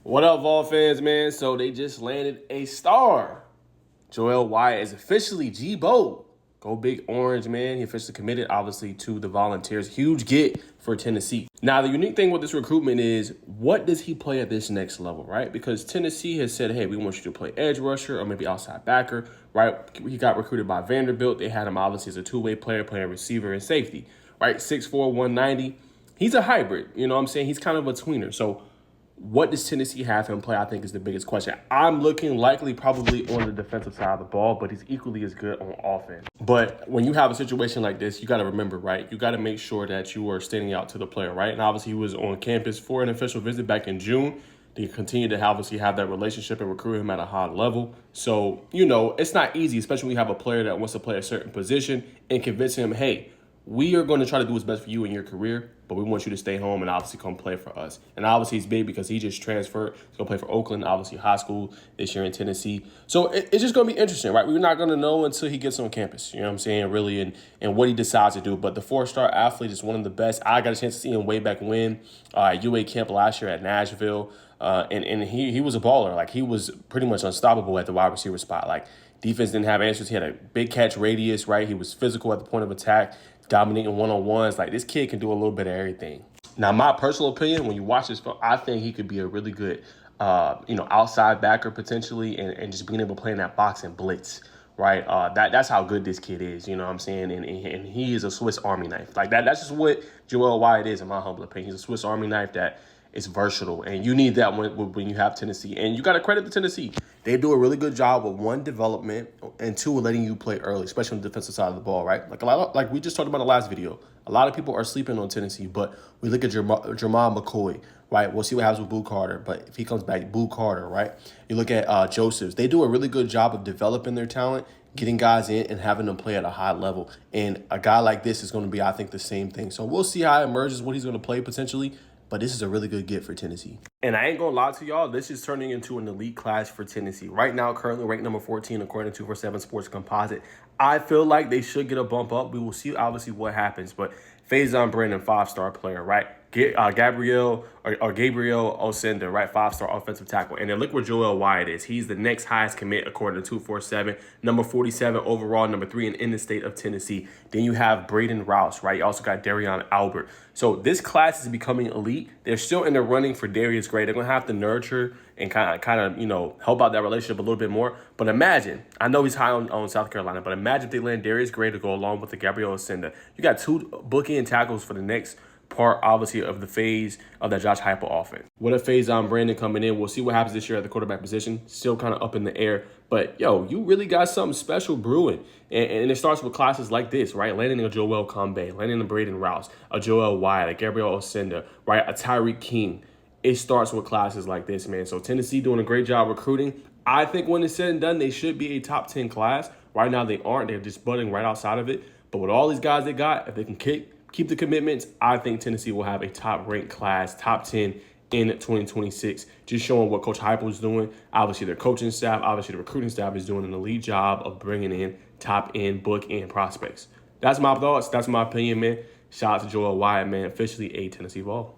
What up, Vol fans, man? So they just landed a star. Joel Wyatt is officially G-Bo. Go Big Orange, man. He officially committed, obviously, to the Volunteers. Huge get for Tennessee. Now, the unique thing with this recruitment is, what does he play at this next level, right? Because Tennessee has said, hey, we want you to play edge rusher or maybe outside backer, right? He got recruited by Vanderbilt. They had him, obviously, as a two-way player, playing receiver and safety, right? 6'4", 190. He's a hybrid, you know what I'm saying? He's kind of a tweener. So what does Tennessee have him play, I think, is the biggest question. I'm looking likely probably on the defensive side of the ball, but he's equally as good on offense. But when you have a situation like this, you got to remember, right? You got to make sure that you are standing out to the player, right? And obviously, he was on campus for an official visit back in June. They continue to obviously have that relationship and recruit him at a high level. So, it's not easy, especially when you have a player that wants to play a certain position and convince him, hey, we are going to try to do what's best for you in your career, but we want you to stay home and obviously come play for us. And obviously he's big because he just transferred. He's going to play for Oakland, obviously high school this year in Tennessee. So it's just going to be interesting, right? We're not going to know until he gets on campus, you know what I'm saying, really, and what he decides to do. But the four-star athlete is one of the best. I got a chance to see him way back when at UA camp last year at Nashville. And he was a baller. Like, he was pretty much unstoppable at the wide receiver spot. Like, defense didn't have answers. He had a big catch radius, right? He was physical at the point of attack, dominating one-on-ones. Like, this kid can do a little bit of everything. Now, my personal opinion, when you watch this film, I think he could be a really good, outside backer potentially, and just being able to play in that box and blitz, right? That's how good this kid is, you know what I'm saying? And he is a Swiss Army knife. Like, that's just what Joel Wyatt is, in my humble opinion. He's a Swiss Army knife that is versatile, and you need that when you have Tennessee. And you got to credit the Tennessee. They do a really good job with, one, development, and two, letting you play early, especially on the defensive side of the ball, right? Like we just talked about in the last video, a lot of people are sleeping on Tennessee, but we look at Jamal McCoy, right? We'll see what happens with Boo Carter, but if he comes back, Boo Carter, right? You look at Josephs. They do a really good job of developing their talent, getting guys in and having them play at a high level. And a guy like this is going to be, I think, the same thing. So we'll see how it emerges, what he's going to play potentially. But this is a really good get for Tennessee. And I ain't going to lie to y'all, this is turning into an elite class for Tennessee. Right now, currently ranked number 14 according to 247 Sports Composite. I feel like they should get a bump up. We will see, obviously, what happens. But Faison Brandon, 5-star player, right? Gabriel Osenda, right? 5-star offensive tackle. And then look where Joel Wyatt is. He's the next highest commit according to 247, number 47 overall, number 3 in the state of Tennessee. Then you have Braden Rouse, right? You also got Darian Albert. So this class is becoming elite. They're still in the running for Darius Gray. They're going to have to nurture and kind of, help out that relationship a little bit more. But imagine, I know he's high on South Carolina, but imagine if they land Darius Gray to go along with the Gabriel Osenda. You got 2 bookend tackles for the next part, obviously, of the phase of that Josh Heupel offense. What if Faison Brandon coming in? We'll see what happens this year at the quarterback position. Still kind of up in the air. But, you really got something special brewing. And it starts with classes like this, right? Landing a Joel Combe, landing a Braden Rouse, a Joel Wyatt, a Gabriel Osenda, right? A Tyreek King. It starts with classes like this, man. So Tennessee doing a great job recruiting. I think when it's said and done, they should be a top 10 class. Right now, they aren't. They're just budding right outside of it. But with all these guys they got, if they can keep the commitments, I think Tennessee will have a top-ranked class, top 10 in 2026, just showing what Coach Heupel is doing. Obviously, their coaching staff, obviously the recruiting staff is doing an elite job of bringing in top-end, book-end prospects. That's my thoughts. That's my opinion, man. Shout out to Joel Wyatt, man, officially a Tennessee Vol.